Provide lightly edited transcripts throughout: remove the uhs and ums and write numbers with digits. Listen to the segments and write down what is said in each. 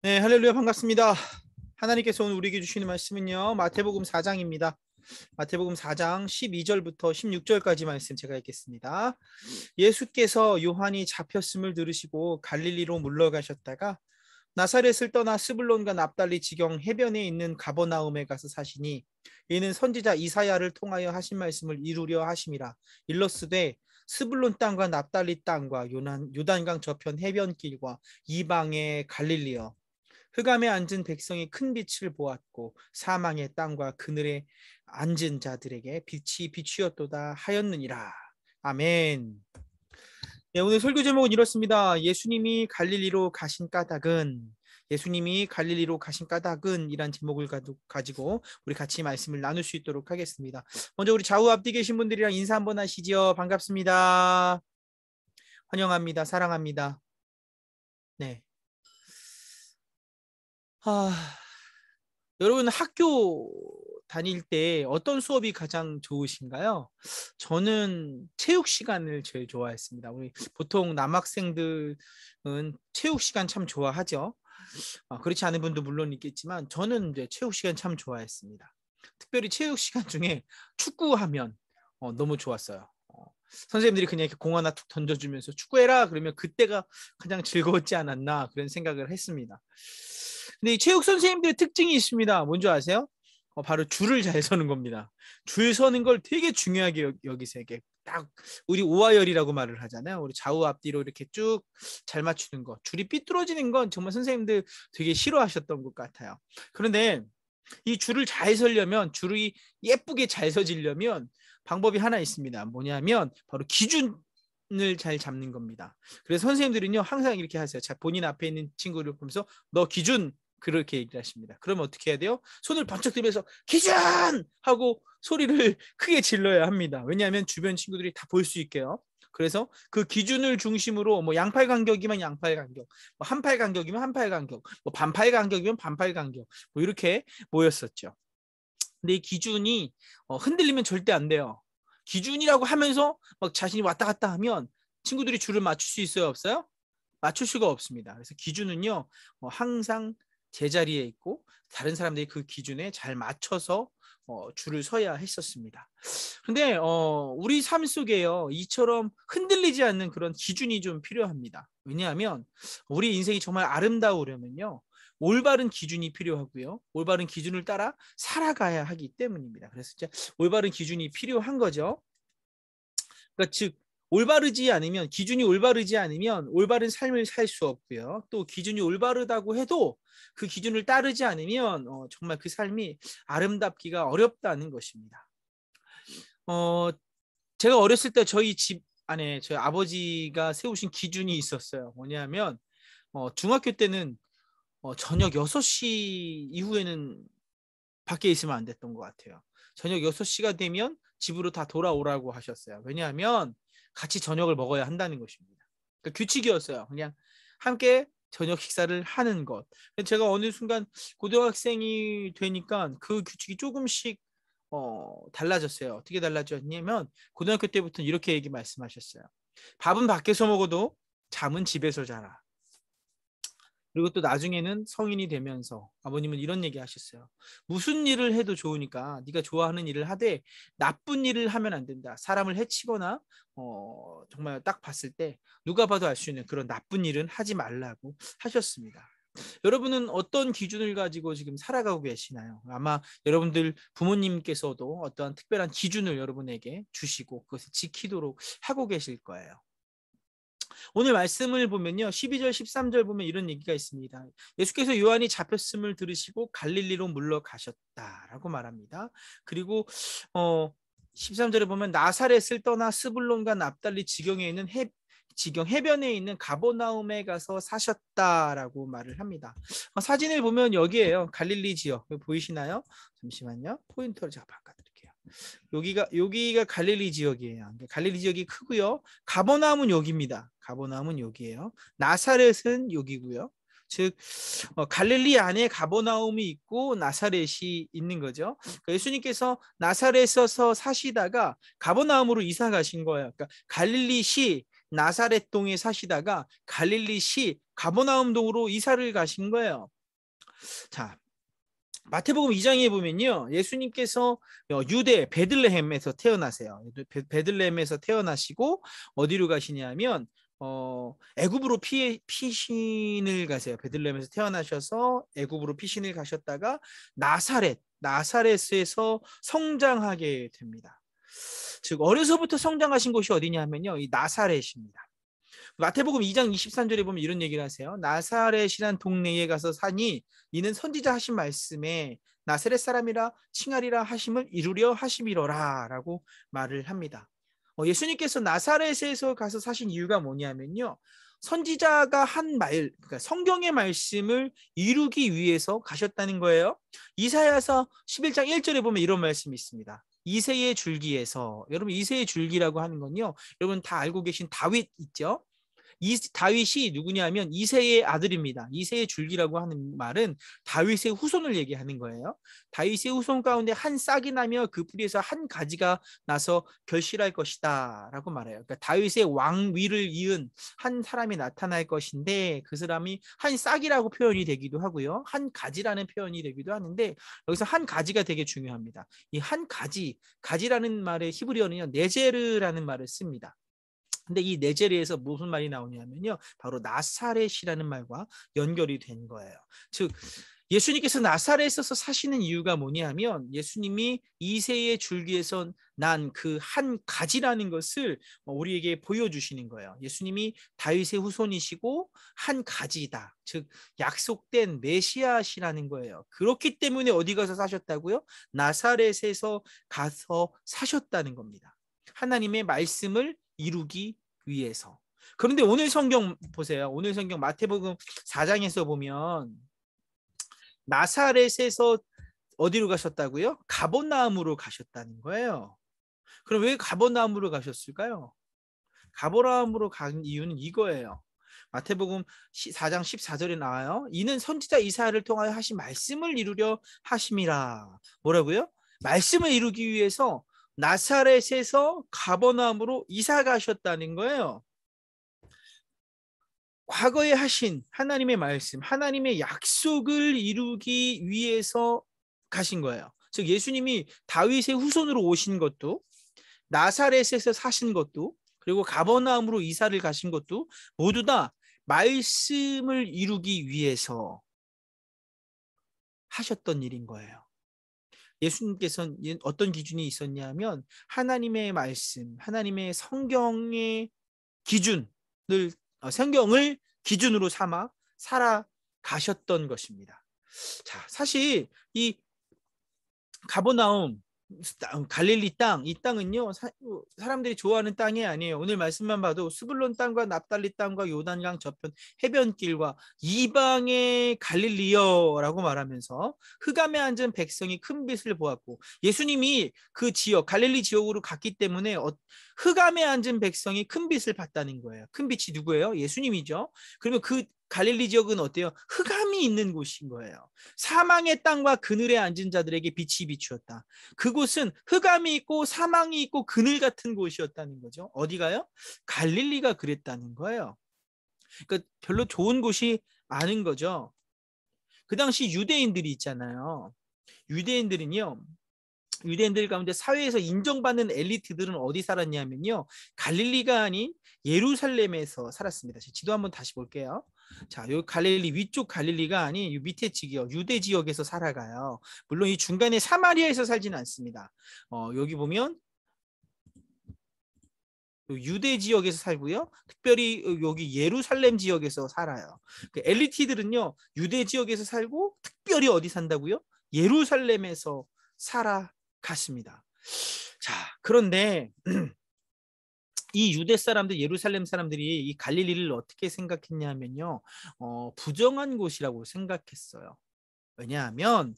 네, 할렐루야 반갑습니다. 하나님께서 오늘 우리에게 주시는 말씀은요. 마태복음 4장입니다. 마태복음 4장 12절부터 16절까지 말씀 제가 읽겠습니다. 예수께서 요한이 잡혔음을 들으시고 갈릴리로 물러가셨다가 나사렛을 떠나 스불론과 납달리 지경 해변에 있는 가버나움에 가서 사시니 이는 선지자 이사야를 통하여 하신 말씀을 이루려 하심이라. 일러스되 스불론 땅과 납달리 땅과 요단강 저편 해변길과 이방의 갈릴리여, 흑암에 앉은 백성이 큰 빛을 보았고 사망의 땅과 그늘에 앉은 자들에게 빛이 비추었도다 하였느니라. 아멘. 네, 오늘 설교 제목은 이렇습니다. 예수님이 갈릴리로 가신 까닭은 이란 제목을 가지고 우리 같이 말씀을 나눌 수 있도록 하겠습니다. 먼저 우리 좌우 앞뒤 계신 분들이랑 인사 한번 하시죠. 반갑습니다. 환영합니다. 사랑합니다. 네. 여러분 학교 다닐 때 어떤 수업이 가장 좋으신가요? 저는 체육 시간을 제일 좋아했습니다. 우리 보통 남학생들은 체육 시간 참 좋아하죠. 그렇지 않은 분도 물론 있겠지만 저는 이제 체육 시간 참 좋아했습니다. 특별히 체육 시간 중에 축구하면 너무 좋았어요. 선생님들이 그냥 이렇게 공 하나 툭 던져주면서 축구해라 그러면 그때가 가장 즐거웠지 않았나 그런 생각을 했습니다. 근데 이 체육 선생님들의 특징이 있습니다. 뭔지 아세요? 바로 줄을 잘 서는 겁니다. 줄 서는 걸 되게 중요하게 여기서 이렇게 딱 우리 오화열이라고 말을 하잖아요. 우리 좌우 앞뒤로 이렇게 쭉 잘 맞추는 거. 줄이 삐뚤어지는 건 정말 선생님들 되게 싫어하셨던 것 같아요. 그런데 이 줄을 잘 서려면, 줄이 예쁘게 잘 서지려면 방법이 하나 있습니다. 뭐냐면 바로 기준을 잘 잡는 겁니다. 그래서 선생님들은요 항상 이렇게 하세요. 자, 본인 앞에 있는 친구를 보면서 너 기준, 그렇게 얘기를 하십니다. 그러면 어떻게 해야 돼요? 손을 번쩍 들면서 기준! 하고 소리를 크게 질러야 합니다. 왜냐하면 주변 친구들이 다 볼 수 있게요. 그래서 그 기준을 중심으로 뭐 양팔 간격이면 양팔 간격, 뭐 한팔 간격이면 한팔 간격, 뭐 반팔 간격이면 반팔 간격, 뭐 이렇게 모였었죠. 근데 이 기준이 흔들리면 절대 안 돼요. 기준이라고 하면서 막 자신이 왔다 갔다 하면 친구들이 줄을 맞출 수 있어요, 없어요? 맞출 수가 없습니다. 그래서 기준은요 항상 제자리에 있고 다른 사람들이 그 기준에 잘 맞춰서 줄을 서야 했었습니다. 근데 우리 삶 속에요 이처럼 흔들리지 않는 그런 기준이 좀 필요합니다. 왜냐하면 우리 인생이 정말 아름다우려면요 올바른 기준이 필요하고요 올바른 기준을 따라 살아가야 하기 때문입니다. 그래서 진짜 올바른 기준이 필요한 거죠. 그러니까 즉 기준이 올바르지 않으면 올바른 삶을 살 수 없고요. 또 기준이 올바르다고 해도 그 기준을 따르지 않으면 정말 그 삶이 아름답기가 어렵다는 것입니다. 어, 제가 어렸을 때 저희 집 안에 저희 아버지가 세우신 기준이 있었어요. 뭐냐면 중학교 때는 저녁 6시 이후에는 밖에 있으면 안 됐던 것 같아요. 저녁 6시가 되면 집으로 다 돌아오라고 하셨어요. 왜냐하면 같이 저녁을 먹어야 한다는 것입니다. 그러니까 규칙이었어요. 그냥 함께 저녁 식사를 하는 것. 제가 어느 순간 고등학생이 되니까 그 규칙이 조금씩 달라졌어요. 어떻게 달라졌냐면 고등학교 때부터 이렇게 말씀하셨어요. 밥은 밖에서 먹어도 잠은 집에서 자라. 그리고 또 나중에는 성인이 되면서 아버님은 이런 얘기 하셨어요. 무슨 일을 해도 좋으니까 네가 좋아하는 일을 하되 나쁜 일을 하면 안 된다. 사람을 해치거나 정말 딱 봤을 때 누가 봐도 알 수 있는 그런 나쁜 일은 하지 말라고 하셨습니다. 여러분은 어떤 기준을 가지고 지금 살아가고 계시나요? 아마 여러분들 부모님께서도 어떠한 특별한 기준을 여러분에게 주시고 그것을 지키도록 하고 계실 거예요. 오늘 말씀을 보면요 12절 13절 보면 이런 얘기가 있습니다. 예수께서 요한이 잡혔음을 들으시고 갈릴리로 물러가셨다라고 말합니다. 그리고 13절에 보면 나사렛을 떠나 스불론과 납달리 지경에 있는 지경 해변에 있는 가버나움에 가서 사셨다라고 말을 합니다. 사진을 보면 여기에요. 갈릴리 지역 보이시나요? 잠시만요. 포인터를 제가 바꿔드릴게요. 여기가 갈릴리 지역이에요. 갈릴리 지역이 크고요. 가버나움은 여기입니다. 가버나움은 여기예요. 나사렛은 여기고요. 즉 갈릴리 안에 가버나움이 있고 나사렛이 있는 거죠. 그러니까 예수님께서 나사렛에서 사시다가 가버나움으로 이사 가신 거예요. 그러니까 갈릴리시 나사렛 동에 사시다가 갈릴리시 가버나움 동으로 이사를 가신 거예요. 자, 마태복음 2장에 보면요, 예수님께서 유대 베들레헴에서 태어나세요. 베들레헴에서 태어나시고 어디로 가시냐면 애굽으로 피신을 가세요. 베들레헴에서 태어나셔서 애굽으로 피신을 가셨다가 나사렛에서 성장하게 됩니다. 즉 어려서부터 성장하신 곳이 어디냐면요, 이 나사렛입니다. 마태복음 2장 23절에 보면 이런 얘기를 하세요. 나사렛이란 동네에 가서 사니 이는 선지자 하신 말씀에 나사렛 사람이라 칭하리라 하심을 이루려 하심이로라 라고 말을 합니다. 예수님께서 나사렛에서 가서 사신 이유가 뭐냐면요, 선지자가 한 말, 그러니까 성경의 말씀을 이루기 위해서 가셨다는 거예요. 이사야서 11장 1절에 보면 이런 말씀이 있습니다. 이새의 줄기에서, 여러분 이새의 줄기라고 하는 건요, 여러분 다 알고 계신 다윗 있죠? 이 다윗이 누구냐면 이새의 아들입니다. 이새의 줄기라고 하는 말은 다윗의 후손을 얘기하는 거예요. 다윗의 후손 가운데 한 싹이 나며 그 뿌리에서 한 가지가 나서 결실할 것이다 라고 말해요. 그러니까 다윗의 왕위를 이은 한 사람이 나타날 것인데 그 사람이 한 싹이라고 표현이 되기도 하고요, 한 가지라는 표현이 되기도 하는데 여기서 한 가지가 되게 중요합니다. 이 한 가지라는 말의 히브리어는요, 네제르라는 말을 씁니다. 근데 이 네제르에서 무슨 말이 나오냐면요, 바로 나사렛이라는 말과 연결이 된 거예요. 즉 예수님께서 나사렛에서 사시는 이유가 뭐냐면 예수님이 이새의 줄기에서 난 그 한 가지라는 것을 우리에게 보여주시는 거예요. 예수님이 다윗의 후손이시고 한 가지다, 즉 약속된 메시아시라는 거예요. 그렇기 때문에 어디 가서 사셨다고요? 나사렛에서 가서 사셨다는 겁니다. 하나님의 말씀을 이루기 위해서. 그런데 오늘 성경 보세요. 오늘 성경 마태복음 4장에서 보면 나사렛에서 어디로 가셨다고요? 가버나움으로 가셨다는 거예요. 그럼 왜 가버나움으로 가셨을까요? 가버나움으로 간 이유는 이거예요. 마태복음 4장 14절에 나와요. 이는 선지자 이사야를 통하여 하신 말씀을 이루려 하심이라. 뭐라고요? 말씀을 이루기 위해서 나사렛에서 가버나움으로 이사 가셨다는 거예요. 과거에 하신 하나님의 말씀, 하나님의 약속을 이루기 위해서 가신 거예요. 즉 예수님이 다윗의 후손으로 오신 것도, 나사렛에서 사신 것도, 그리고 가버나움으로 이사를 가신 것도 모두 다 말씀을 이루기 위해서 하셨던 일인 거예요. 예수님께서는 어떤 기준이 있었냐면 하나님의 말씀, 하나님의 성경의 성경을 기준으로 삼아 살아가셨던 것입니다. 자, 사실 이 가버나움, 갈릴리 땅, 이 땅은요 사람들이 좋아하는 땅이 아니에요. 오늘 말씀만 봐도 스불론 땅과 납달리 땅과 요단강 저편 해변길과 이방의 갈릴리여라고 말하면서 흑암에 앉은 백성이 큰 빛을 보았고, 예수님이 그 지역 갈릴리 지역으로 갔기 때문에 흑암에 앉은 백성이 큰 빛을 봤다는 거예요. 큰 빛이 누구예요? 예수님이죠. 그러면 그 갈릴리 지역은 어때요? 흑암이 있는 곳인 거예요. 사망의 땅과 그늘에 앉은 자들에게 빛이 비추었다. 그곳은 흑암이 있고 사망이 있고 그늘 같은 곳이었다는 거죠. 어디가요? 갈릴리가 그랬다는 거예요. 그러니까 별로 좋은 곳이 아닌 거죠. 그 당시 유대인들이 있잖아요. 유대인들 가운데 사회에서 인정받는 엘리트들은 어디 살았냐면요, 갈릴리가 아닌 예루살렘에서 살았습니다. 지도 한번 다시 볼게요. 자, 요 갈릴리, 위쪽 갈릴리가 아닌 요 밑에 지역, 유대 지역에서 살아가요. 물론 이 중간에 사마리아에서 살지는 않습니다. 여기 보면 유대 지역에서 살고요, 특별히 여기 예루살렘 지역에서 살아요. 그 엘리트들은요 유대 지역에서 살고 특별히 어디 산다고요? 예루살렘에서 살아갔습니다. 자, 그런데 이 유대 사람들, 예루살렘 사람들이 이 갈릴리를 어떻게 생각했냐면요, 부정한 곳이라고 생각했어요. 왜냐하면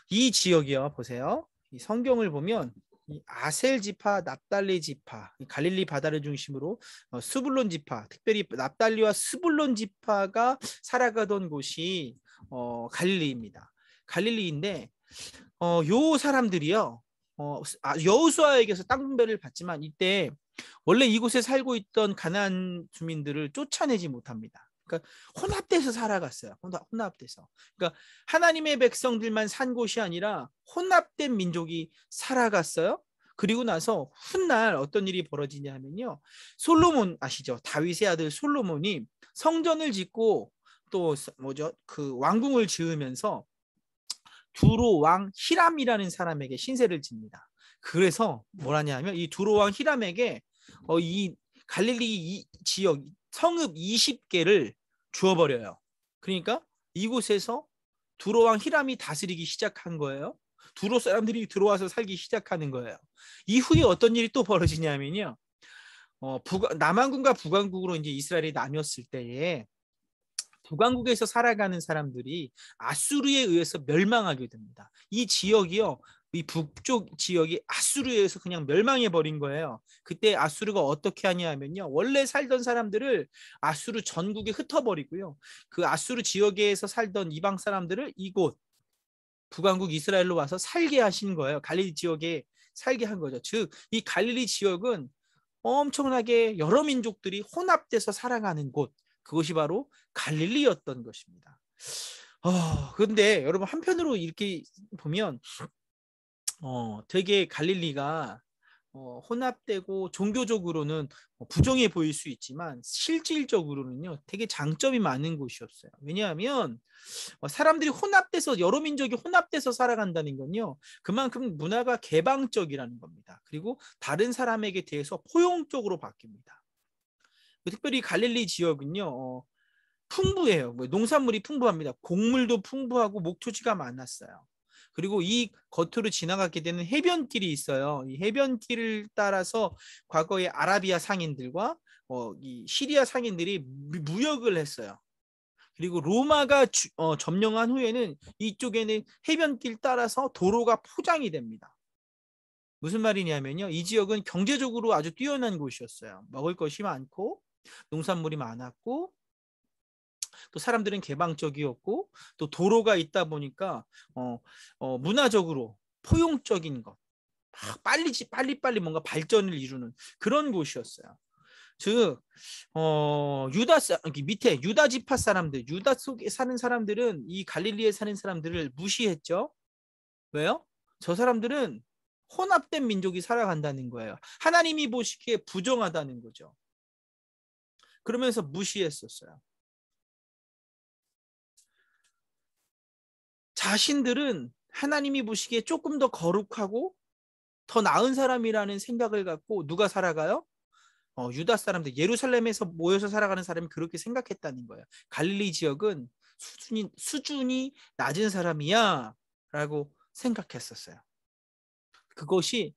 이 지역이요, 보세요. 이 성경을 보면 이 아셀 지파, 납달리 지파, 갈릴리 바다를 중심으로 스불론 지파, 특별히 납달리와 스불론 지파가 살아가던 곳이 갈릴리입니다. 갈릴리인데 요 사람들이요, 여호수아에게서 땅 분배를 받지만 이때 원래 이곳에 살고 있던 가나안 주민들을 쫓아내지 못합니다. 그러니까 혼합돼서 살아갔어요. 혼합돼서. 그러니까 하나님의 백성들만 산 곳이 아니라 혼합된 민족이 살아갔어요. 그리고 나서 훗날 어떤 일이 벌어지냐면요. 솔로몬 아시죠? 다윗의 아들 솔로몬이 성전을 짓고 또 뭐죠? 그 왕궁을 지으면서 두로 왕 히람이라는 사람에게 신세를 집니다. 그래서 뭐라냐 하면 이 두로 왕 히람에게 이 갈릴리 이 지역 성읍 20개를 주어버려요. 그러니까 이곳에서 두로 왕 히람이 다스리기 시작한 거예요. 두로 사람들이 들어와서 살기 시작하는 거예요. 이후에 어떤 일이 또 벌어지냐면요. 남왕국과 북왕국으로 이제 이스라엘이 나뉘었을 때에 북왕국에서 살아가는 사람들이 아수르에 의해서 멸망하게 됩니다. 이 지역이요, 이 북쪽 지역이 아수르에 의해서 그냥 멸망해 버린 거예요. 그때 아수르가 어떻게 하냐면요, 원래 살던 사람들을 아수르 전국에 흩어버리고요, 그 아수르 지역에서 살던 이방 사람들을 이곳 북왕국 이스라엘로 와서 살게 하신 거예요. 갈릴리 지역에 살게 한 거죠. 즉, 이 갈릴리 지역은 엄청나게 여러 민족들이 혼합돼서 살아가는 곳, 그것이 바로 갈릴리였던 것입니다. 그런데 여러분, 한편으로 이렇게 보면 되게 갈릴리가 혼합되고 종교적으로는 부정해 보일 수 있지만 실질적으로는요, 되게 장점이 많은 곳이었어요. 왜냐하면 사람들이 혼합돼서, 여러 민족이 혼합돼서 살아간다는 건요, 그만큼 문화가 개방적이라는 겁니다. 그리고 다른 사람에게 대해서 포용적으로 바뀝니다. 특별히 갈릴리 지역은요, 풍부해요. 농산물이 풍부합니다. 곡물도 풍부하고 목초지가 많았어요. 그리고 이 겉으로 지나가게 되는 해변길이 있어요. 이 해변길을 따라서 과거의 아라비아 상인들과 이 시리아 상인들이 무역을 했어요. 그리고 로마가 점령한 후에는 이쪽에는 해변길 따라서 도로가 포장이 됩니다. 무슨 말이냐면요, 이 지역은 경제적으로 아주 뛰어난 곳이었어요. 먹을 것이 많고 농산물이 많았고 또 사람들은 개방적이었고 또 도로가 있다 보니까 문화적으로 포용적인 것, 빨리빨리 뭔가 발전을 이루는 그런 곳이었어요. 즉 밑에 유다 지파 사람들, 유다 속에 사는 사람들은 이 갈릴리에 사는 사람들을 무시했죠. 왜요? 저 사람들은 혼합된 민족이 살아간다는 거예요. 하나님이 보시기에 부정하다는 거죠. 그러면서 무시했었어요. 자신들은 하나님이 보시기에 조금 더 거룩하고 더 나은 사람이라는 생각을 갖고 누가 살아가요? 유다 사람들, 예루살렘에서 모여서 살아가는 사람이 그렇게 생각했다는 거예요. 갈릴리 지역은 수준이 낮은 사람이야 라고 생각했었어요. 그것이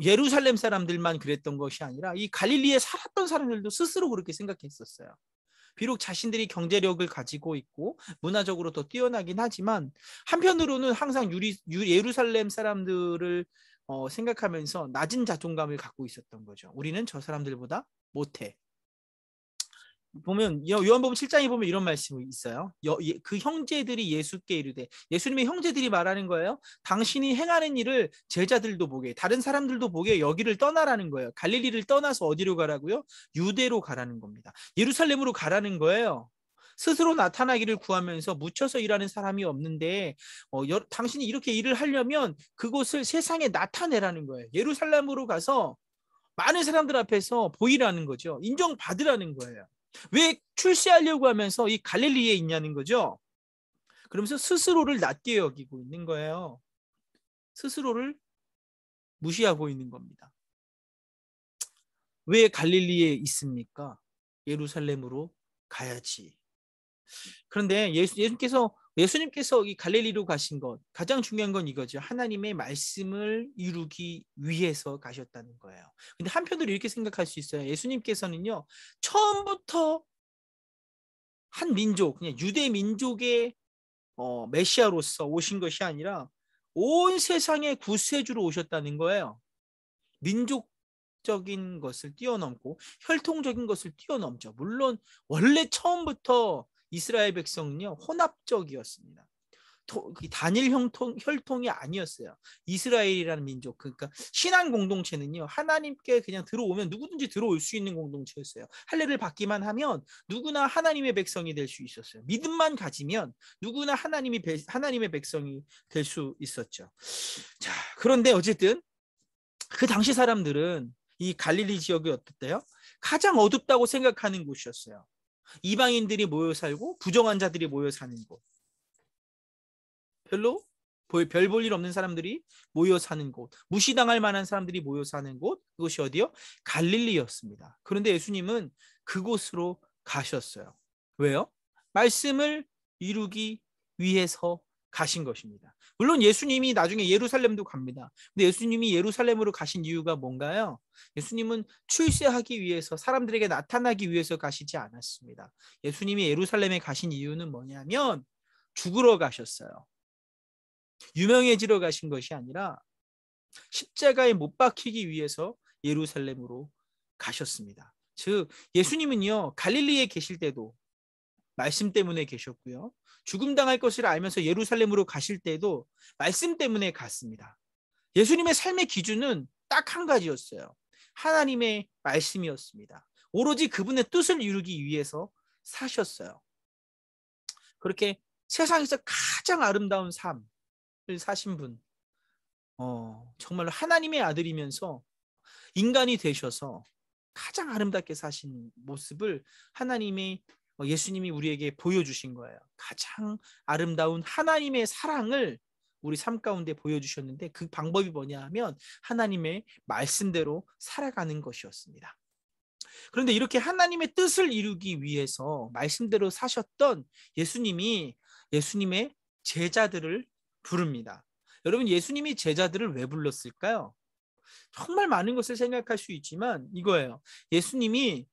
예루살렘 사람들만 그랬던 것이 아니라 이 갈릴리에 살았던 사람들도 스스로 그렇게 생각했었어요. 비록 자신들이 경제력을 가지고 있고 문화적으로 더 뛰어나긴 하지만 한편으로는 항상 예루살렘 사람들을 생각하면서 낮은 자존감을 갖고 있었던 거죠. 우리는 저 사람들보다 못해. 보면 요한복음 7장에 보면 이런 말씀이 있어요. 그 형제들이 예수께 이르되, 예수님의 형제들이 말하는 거예요. 당신이 행하는 일을 제자들도 보게, 다른 사람들도 보게 여기를 떠나라는 거예요. 갈릴리를 떠나서 어디로 가라고요? 유대로 가라는 겁니다. 예루살렘으로 가라는 거예요. 스스로 나타나기를 구하면서 묻혀서 일하는 사람이 없는데 당신이 이렇게 일을 하려면 그곳을 세상에 나타내라는 거예요. 예루살렘으로 가서 많은 사람들 앞에서 보이라는 거죠. 인정받으라는 거예요. 왜 출세하려고 하면서 이 갈릴리에 있냐는 거죠. 그러면서 스스로를 낮게 여기고 있는 거예요. 스스로를 무시하고 있는 겁니다. 왜 갈릴리에 있습니까? 예루살렘으로 가야지. 그런데 예수님께서 이 갈릴리로 가신 것, 가장 중요한 건 이거죠. 하나님의 말씀을 이루기 위해서 가셨다는 거예요. 근데 한편으로 이렇게 생각할 수 있어요. 예수님께서는요, 처음부터 한 민족, 그냥 유대 민족의 메시아로서 오신 것이 아니라 온 세상의 구세주로 오셨다는 거예요. 민족적인 것을 뛰어넘고 혈통적인 것을 뛰어넘죠. 물론 원래 처음부터 이스라엘 백성은요, 혼합적이었습니다. 단일 혈통이 아니었어요. 이스라엘이라는 민족, 그러니까 신앙 공동체는요, 하나님께 그냥 들어오면 누구든지 들어올 수 있는 공동체였어요. 할례를 받기만 하면 누구나 하나님의 백성이 될 수 있었어요. 믿음만 가지면 누구나 하나님의 백성이 될 수 있었죠. 자, 그런데 어쨌든 그 당시 사람들은 이 갈릴리 지역이 어땠대요? 가장 어둡다고 생각하는 곳이었어요. 이방인들이 모여 살고 부정한 자들이 모여 사는 곳. 별로 별 볼 일 없는 사람들이 모여 사는 곳, 무시당할 만한 사람들이 모여 사는 곳, 그것이 어디요? 갈릴리였습니다. 그런데 예수님은 그곳으로 가셨어요. 왜요? 말씀을 이루기 위해서 가신 것입니다. 물론 예수님이 나중에 예루살렘도 갑니다. 근데 예수님이 예루살렘으로 가신 이유가 뭔가요? 예수님은 출세하기 위해서, 사람들에게 나타나기 위해서 가시지 않았습니다. 예수님이 예루살렘에 가신 이유는 뭐냐면 죽으러 가셨어요. 유명해지러 가신 것이 아니라 십자가에 못 박히기 위해서 예루살렘으로 가셨습니다. 즉 예수님은요, 갈릴리에 계실 때도 말씀 때문에 계셨고요, 죽음 당할 것을 알면서 예루살렘으로 가실 때도 말씀 때문에 갔습니다. 예수님의 삶의 기준은 딱 한 가지였어요. 하나님의 말씀이었습니다. 오로지 그분의 뜻을 이루기 위해서 사셨어요. 그렇게 세상에서 가장 아름다운 삶을 사신 분, 정말로 하나님의 아들이면서 인간이 되셔서 가장 아름답게 사신 모습을 예수님이 우리에게 보여주신 거예요. 가장 아름다운 하나님의 사랑을 우리 삶 가운데 보여주셨는데, 그 방법이 뭐냐 하면 하나님의 말씀대로 살아가는 것이었습니다. 그런데 이렇게 하나님의 뜻을 이루기 위해서 말씀대로 사셨던 예수님이 예수님의 제자들을 부릅니다. 여러분, 예수님이 제자들을 왜 불렀을까요? 정말 많은 것을 생각할 수 있지만 이거예요. 예수님이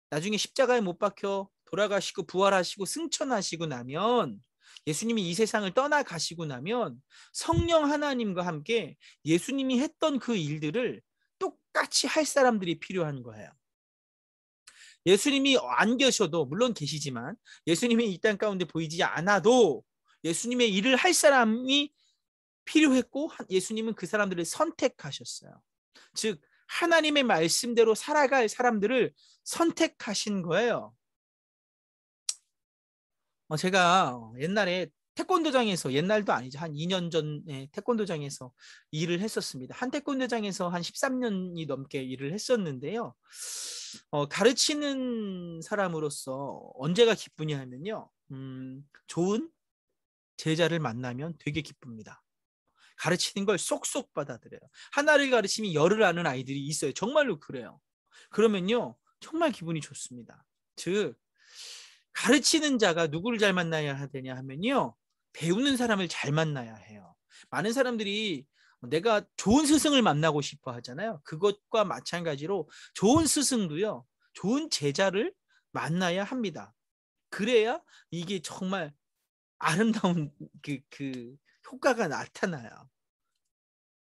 나중에 십자가에 못 박혀 돌아가시고 부활하시고 승천하시고 나면, 예수님이 이 세상을 떠나가시고 나면 성령 하나님과 함께 예수님이 했던 그 일들을 똑같이 할 사람들이 필요한 거예요. 예수님이 안 계셔도, 물론 계시지만 예수님이 이 땅 가운데 보이지 않아도 예수님의 일을 할 사람이 필요했고, 예수님은 그 사람들을 선택하셨어요. 즉 하나님의 말씀대로 살아갈 사람들을 선택하신 거예요. 제가 옛날에 태권도장에서, 옛날도 아니죠, 한 2년 전에 태권도장에서 일을 했었습니다. 한 태권도장에서 한 13년이 넘게 일을 했었는데요. 가르치는 사람으로서 언제가 기쁘냐 하면요, 좋은 제자를 만나면 되게 기쁩니다. 가르치는 걸 쏙쏙 받아들여요. 하나를 가르치면 열을 아는 아이들이 있어요. 정말로 그래요. 그러면요, 정말 기분이 좋습니다. 즉 가르치는 자가 누구를 잘 만나야 되냐 하면요, 배우는 사람을 잘 만나야 해요. 많은 사람들이 내가 좋은 스승을 만나고 싶어 하잖아요. 그것과 마찬가지로 좋은 스승도요, 좋은 제자를 만나야 합니다. 그래야 이게 정말 아름다운 그 효과가 나타나요.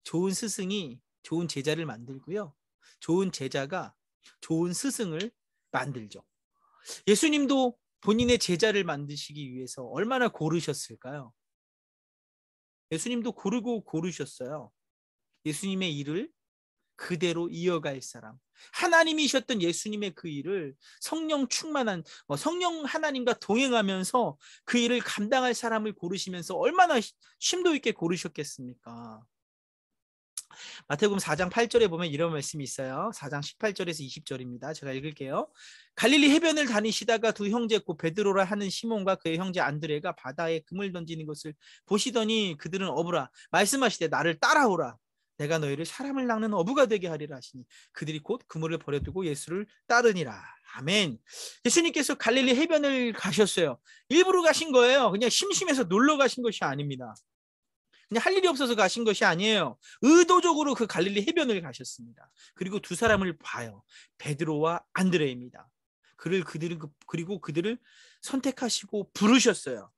좋은 스승이 좋은 제자를 만들고요, 좋은 제자가 좋은 스승을 만들죠. 예수님도 본인의 제자를 만드시기 위해서 얼마나 고르셨을까요? 예수님도 고르고 고르셨어요. 예수님의 일을 그대로 이어갈 사람, 하나님이셨던 예수님의 그 일을 성령 충만한, 성령 하나님과 동행하면서 그 일을 감당할 사람을 고르시면서 얼마나 심도 있게 고르셨겠습니까? 마태복음 4장 8절에 보면 이런 말씀이 있어요. 4장 18절에서 20절입니다. 제가 읽을게요. 갈릴리 해변을 다니시다가 두 형제 곧 베드로라 하는 시몬과 그의 형제 안드레가 바다에 금을 던지는 것을 보시더니 그들은 어부라 말씀하시되 나를 따라오라. 내가 너희를 사람을 낚는 어부가 되게 하리라 하시니 그들이 곧 그물을 버려두고 예수를 따르니라. 아멘. 예수님께서 갈릴리 해변을 가셨어요. 일부러 가신 거예요. 그냥 심심해서 놀러 가신 것이 아닙니다. 그냥 할 일이 없어서 가신 것이 아니에요. 의도적으로 그 갈릴리 해변을 가셨습니다. 그리고 두 사람을 봐요. 베드로와 안드레입니다. 그리고 그들을 선택하시고 부르셨어요.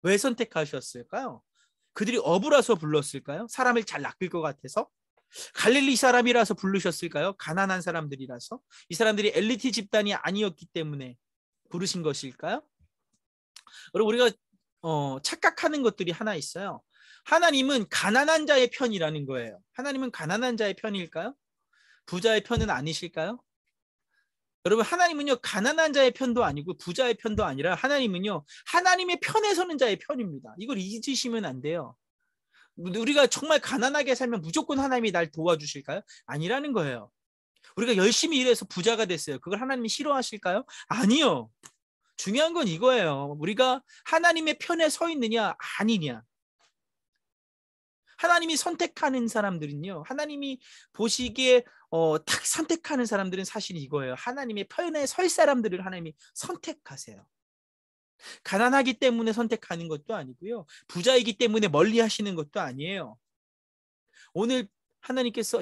왜 선택하셨을까요? 그들이 어부라서 불렀을까요? 사람을 잘 낚을 것 같아서? 갈릴리 사람이라서 부르셨을까요? 가난한 사람들이라서? 이 사람들이 엘리트 집단이 아니었기 때문에 부르신 것일까요? 여러분, 우리가 착각하는 것들이 하나 있어요. 하나님은 가난한 자의 편이라는 거예요. 하나님은 가난한 자의 편일까요? 부자의 편은 아니실까요? 여러분, 하나님은요 가난한 자의 편도 아니고 부자의 편도 아니라 하나님은요 하나님의 편에 서는 자의 편입니다. 이걸 잊으시면 안 돼요. 우리가 정말 가난하게 살면 무조건 하나님이 날 도와주실까요? 아니라는 거예요. 우리가 열심히 일해서 부자가 됐어요. 그걸 하나님이 싫어하실까요? 아니요. 중요한 건 이거예요. 우리가 하나님의 편에 서 있느냐 아니냐. 하나님이 선택하는 사람들은요, 하나님이 보시기에 딱 선택하는 사람들은 사실 이거예요. 하나님의 편에 설 사람들을 하나님이 선택하세요. 가난하기 때문에 선택하는 것도 아니고요, 부자이기 때문에 멀리 하시는 것도 아니에요. 오늘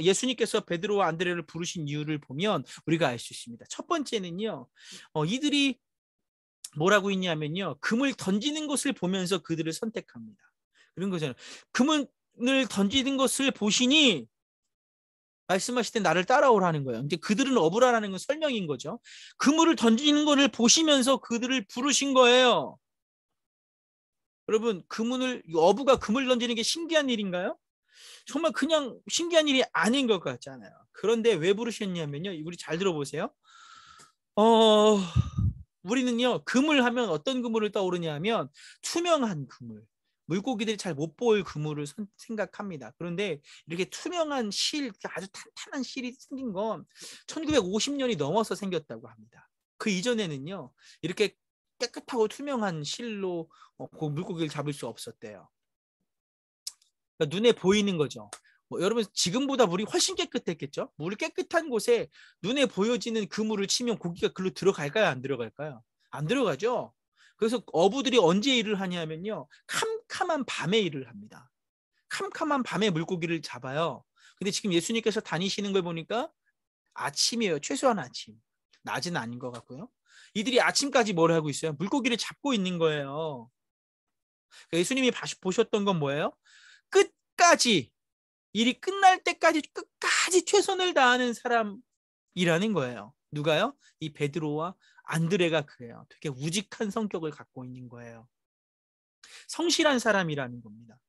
예수님께서 베드로와 안드레를 부르신 이유를 보면 우리가 알 수 있습니다. 첫 번째는요, 이들이 뭐라고 있냐면요, 금을 던지는 것을 보면서 그들을 선택합니다. 그런 거잖아요. 금을 던지는 것을 보시니 말씀하실 때 나를 따라오라는 거예요. 근데 그들은 어부라는 건 설명인 거죠. 그물을 던지는 것을 보시면서 그들을 부르신 거예요. 여러분, 어부가 금을 던지는 게 신기한 일인가요? 정말 그냥 신기한 일이 아닌 것 같잖아요. 그런데 왜 부르셨냐면요, 우리 잘 들어보세요. 우리는요 그물 하면 어떤 그물을 떠오르냐면 투명한 그물, 물고기들이 잘 못 볼 그물을 생각합니다. 그런데 이렇게 투명한 아주 탄탄한 실이 생긴 건 1950년이 넘어서 생겼다고 합니다. 그 이전에는요 이렇게 깨끗하고 투명한 실로 그 물고기를 잡을 수 없었대요. 그러니까 눈에 보이는 거죠. 여러분, 지금보다 물이 훨씬 깨끗했겠죠? 물이 깨끗한 곳에 눈에 보여지는 그물을 치면 고기가 글로 들어갈까요? 안 들어갈까요? 안 들어가죠. 그래서 어부들이 언제 일을 하냐면요, 캄캄한 밤에 일을 합니다. 캄캄한 밤에 물고기를 잡아요. 근데 지금 예수님께서 다니시는 걸 보니까 아침이에요. 최소한 아침. 낮은 아닌 것 같고요. 이들이 아침까지 뭘 하고 있어요? 물고기를 잡고 있는 거예요. 그러니까 예수님이 보셨던 건 뭐예요? 끝까지, 일이 끝날 때까지 끝까지 최선을 다하는 사람이라는 거예요. 누가요? 이 베드로와 안드레가 그래요. 되게 우직한 성격을 갖고 있는 거예요. 성실한 사람이라는 겁니다.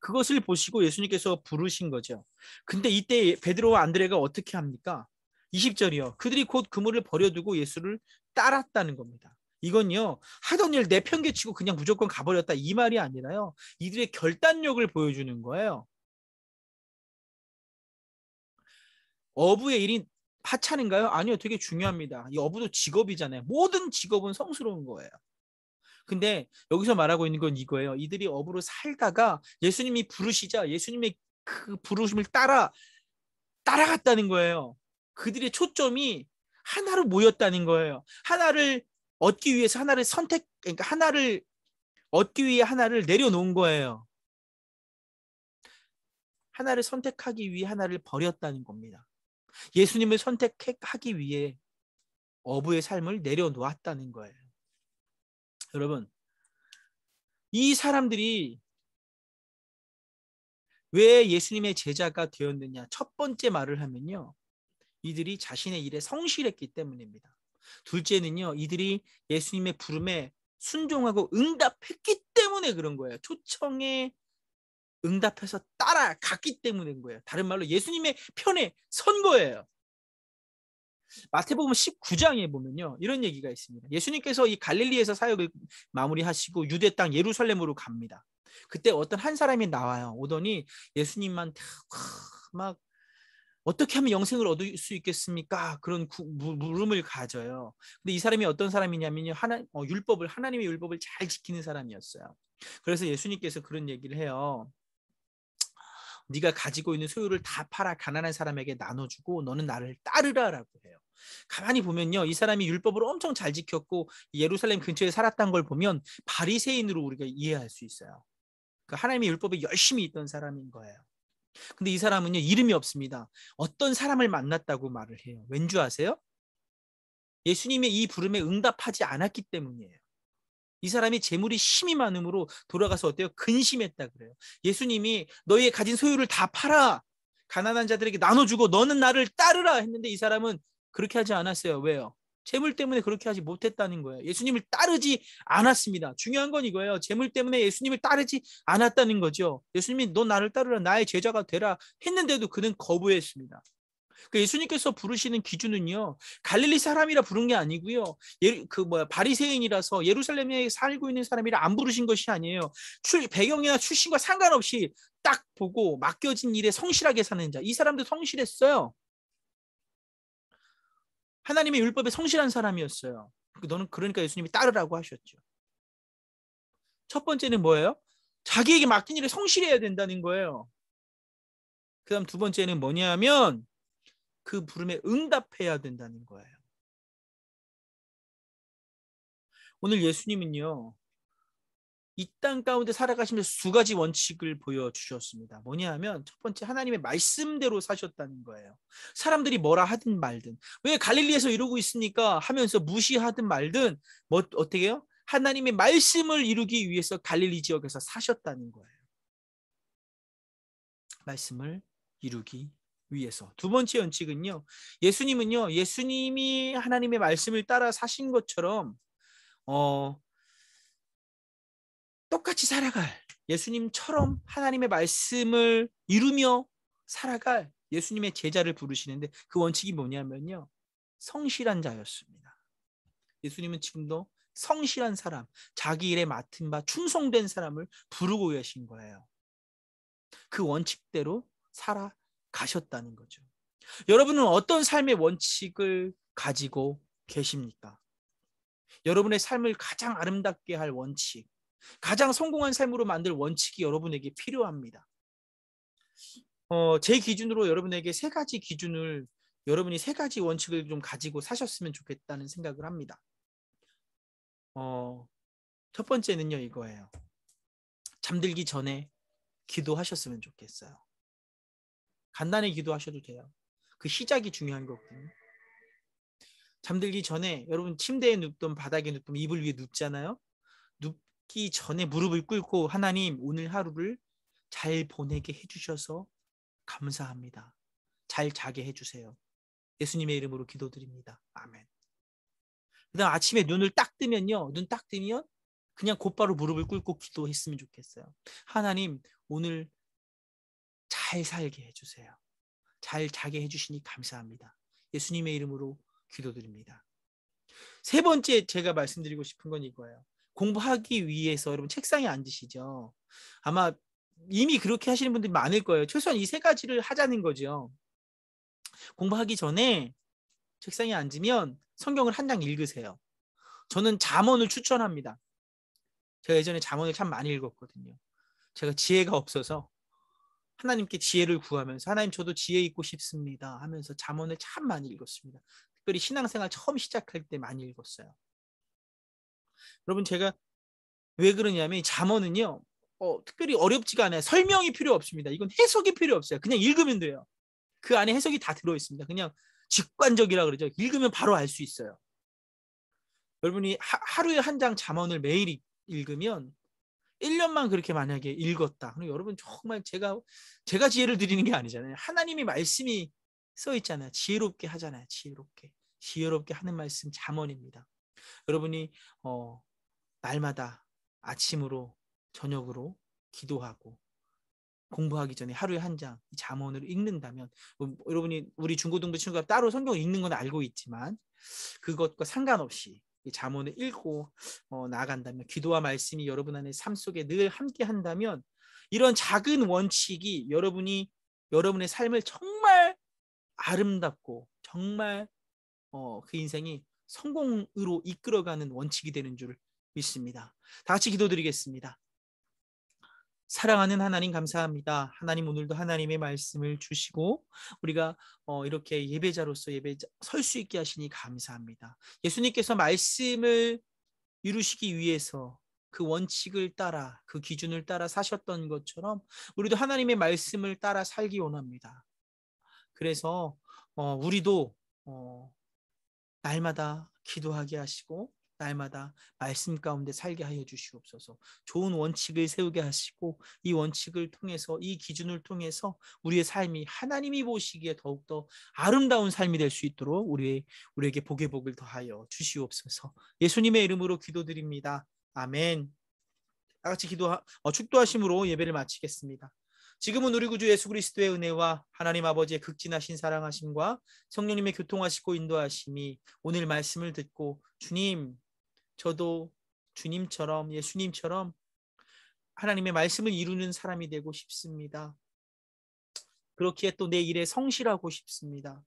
그것을 보시고 예수님께서 부르신 거죠. 근데 이때 베드로와 안드레가 어떻게 합니까? 20절이요. 그들이 곧 그물을 버려두고 예수를 따랐다는 겁니다. 이건요, 하던 일 내팽개치고 그냥 무조건 가버렸다 이 말이 아니라요, 이들의 결단력을 보여주는 거예요. 어부의 일이 하찮은가요? 아니요, 되게 중요합니다. 이 어부도 직업이잖아요. 모든 직업은 성스러운 거예요. 근데 여기서 말하고 있는 건 이거예요. 이들이 어부로 살다가 예수님이 부르시자 예수님의 그 부르심을 따라갔다는 거예요. 그들의 초점이 하나로 모였다는 거예요. 하나를 얻기 위해서 그러니까 하나를 얻기 위해 하나를 내려놓은 거예요. 하나를 선택하기 위해 하나를 버렸다는 겁니다. 예수님을 선택하기 위해 어부의 삶을 내려놓았다는 거예요. 여러분, 이 사람들이 왜 예수님의 제자가 되었느냐? 첫 번째 말을 하면요, 이들이 자신의 일에 성실했기 때문입니다. 둘째는요, 이들이 예수님의 부름에 순종하고 응답했기 때문에 그런 거예요. 초청에 응답해서 따라갔기 때문인 거예요. 다른 말로 예수님의 편에 선 거예요. 마태복음 19장에 보면요, 이런 얘기가 있습니다. 예수님께서 이 갈릴리에서 사역을 마무리하시고 유대 땅 예루살렘으로 갑니다. 그때 어떤 한 사람이 나와요. 오더니 예수님한테 막 어떻게 하면 영생을 얻을 수 있겠습니까? 그런 물음을 가져요. 근데 이 사람이 어떤 사람이냐면요, 하나님의 율법을 잘 지키는 사람이었어요. 그래서 예수님께서 그런 얘기를 해요. 네가 가지고 있는 소유를 다 팔아 가난한 사람에게 나눠주고 너는 나를 따르라라고 해요. 가만히 보면요, 이 사람이 율법을 엄청 잘 지켰고 예루살렘 근처에 살았던 걸 보면 바리새인으로 우리가 이해할 수 있어요. 그러니까 하나님의 율법에 열심히 있던 사람인 거예요. 근데 이 사람은요, 이름이 없습니다. 어떤 사람을 만났다고 말을 해요. 왠지 아세요? 예수님의 이 부름에 응답하지 않았기 때문이에요. 이 사람이 재물이 심히 많음으로 돌아가서 어때요? 근심했다 그래요. 예수님이 너희의 가진 소유를 다 팔아 가난한 자들에게 나눠주고 너는 나를 따르라 했는데 이 사람은 그렇게 하지 않았어요. 왜요? 재물 때문에 그렇게 하지 못했다는 거예요. 예수님을 따르지 않았습니다. 중요한 건 이거예요. 재물 때문에 예수님을 따르지 않았다는 거죠. 예수님이 너 나를 따르라, 나의 제자가 되라 했는데도 그는 거부했습니다. 예수님께서 부르시는 기준은요, 갈릴리 사람이라 부른 게 아니고요, 바리새인이라서 예루살렘에 살고 있는 사람이라 안 부르신 것이 아니에요. 배경이나 출신과 상관없이 딱 보고 맡겨진 일에 성실하게 사는 자. 이 사람도 성실했어요. 하나님의 율법에 성실한 사람이었어요. 너는 그러니까 예수님이 따르라고 하셨죠. 첫 번째는 뭐예요? 자기에게 맡긴 일에 성실해야 된다는 거예요. 그 다음 두 번째는 뭐냐면 그 부름에 응답해야 된다는 거예요. 오늘 예수님은요, 이 땅 가운데 살아가시면서 두 가지 원칙을 보여주셨습니다. 뭐냐 하면 첫 번째, 하나님의 말씀대로 사셨다는 거예요. 사람들이 뭐라 하든 말든, 왜 갈릴리에서 이루고 있으니까 하면서 무시하든 말든 어떻게 해요? 하나님의 말씀을 이루기 위해서 갈릴리 지역에서 사셨다는 거예요. 말씀을 이루기 위해서. 두 번째 원칙은요, 예수님이 하나님의 말씀을 따라 사신 것처럼 똑같이 살아갈, 예수님처럼 하나님의 말씀을 이루며 살아갈 예수님의 제자를 부르시는데, 그 원칙이 뭐냐면요, 성실한 자였습니다. 예수님은 지금도 성실한 사람, 자기 일에 맡은 바 충성된 사람을 부르고 계신 거예요. 그 원칙대로 살아가셨다는 거죠. 여러분은 어떤 삶의 원칙을 가지고 계십니까? 여러분의 삶을 가장 아름답게 할 원칙, 가장 성공한 삶으로 만들 원칙이 여러분에게 필요합니다. 제 기준으로 여러분에게 여러분이 세 가지 원칙을 좀 가지고 사셨으면 좋겠다는 생각을 합니다. 첫 번째는요, 이거예요. 잠들기 전에 기도하셨으면 좋겠어요. 간단히 기도하셔도 돼요. 그 시작이 중요한 거거든요. 잠들기 전에 여러분 침대에 눕든 바닥에 눕든 이불 위에 눕잖아요. 눕기 전에 무릎을 꿇고, 하나님, 오늘 하루를 잘 보내게 해주셔서 감사합니다. 잘 자게 해주세요. 예수님의 이름으로 기도드립니다. 아멘. 그다음 아침에 눈 딱 뜨면 그냥 곧바로 무릎을 꿇고 기도했으면 좋겠어요. 하나님, 오늘 잘 살게 해주세요. 잘 자게 해주시니 감사합니다. 예수님의 이름으로 기도드립니다. 세 번째 제가 말씀드리고 싶은 건 이거예요. 공부하기 위해서 여러분 책상에 앉으시죠. 아마 이미 그렇게 하시는 분들이 많을 거예요. 최소한 이 세 가지를 하자는 거죠. 공부하기 전에 책상에 앉으면 성경을 한 장 읽으세요. 저는 잠언을 추천합니다. 제가 예전에 잠언을 참 많이 읽었거든요. 제가 지혜가 없어서 하나님께 지혜를 구하면서, 하나님, 저도 지혜 있고 싶습니다 하면서 잠언을 참 많이 읽었습니다. 특별히 신앙생활 처음 시작할 때 많이 읽었어요. 여러분, 제가 왜 그러냐면 잠언은요, 특별히 어렵지가 않아요. 설명이 필요 없습니다. 이건 해석이 필요 없어요. 그냥 읽으면 돼요. 그 안에 해석이 다 들어있습니다. 그냥 직관적이라 그러죠. 읽으면 바로 알 수 있어요. 여러분이 하루에 한 장 잠언을 매일 읽으면 1년만 그렇게 만약에 읽었다. 그럼 여러분 정말 제가 지혜를 드리는 게 아니잖아요. 하나님의 말씀이 써 있잖아요. 지혜롭게 하잖아요. 지혜롭게 하는 말씀 잠언입니다. 여러분이 날마다 아침으로 저녁으로 기도하고 공부하기 전에 하루에 한 장 잠언을 읽는다면, 여러분이 우리 중고등부 친구가 따로 성경을 읽는 건 알고 있지만 그것과 상관없이 잠언을 읽고 나아간다면, 기도와 말씀이 여러분 안에 삶 속에 늘 함께 한다면, 이런 작은 원칙이 여러분의 삶을 정말 아름답고 정말 그 인생이 성공으로 이끌어가는 원칙이 되는 줄 믿습니다. 다 같이 기도드리겠습니다. 사랑하는 하나님, 감사합니다. 하나님, 오늘도 하나님의 말씀을 주시고 우리가 이렇게 예배자로서 설 수 있게 하시니 감사합니다. 예수님께서 말씀을 이루시기 위해서 그 원칙을 따라, 그 기준을 따라 사셨던 것처럼 우리도 하나님의 말씀을 따라 살기 원합니다. 그래서 우리도 날마다 기도하게 하시고 날마다 말씀 가운데 살게 하여 주시옵소서. 좋은 원칙을 세우게 하시고 이 원칙을 통해서, 이 기준을 통해서 우리의 삶이 하나님이 보시기에 더욱더 아름다운 삶이 될 수 있도록 우리에게 복의 복을 더하여 주시옵소서. 예수님의 이름으로 기도드립니다. 아멘. 다 같이 축도하심으로 예배를 마치겠습니다. 지금은 우리 구주 예수 그리스도의 은혜와 하나님 아버지의 극진하신 사랑하심과 성령님의 교통하시고 인도하심이 오늘 말씀을 듣고 주님, 저도 주님처럼, 예수님처럼 하나님의 말씀을 이루는 사람이 되고 싶습니다. 그렇기에 또 내 일에 성실하고 싶습니다.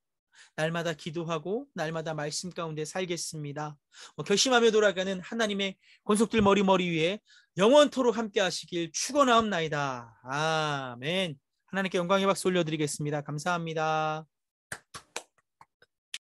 날마다 기도하고 날마다 말씀 가운데 살겠습니다. 결심하며 돌아가는 하나님의 권속들 머리 위에 영원토록 함께 하시길 축원하옵나이다. 아멘. 하나님께 영광의 박수 올려드리겠습니다. 감사합니다.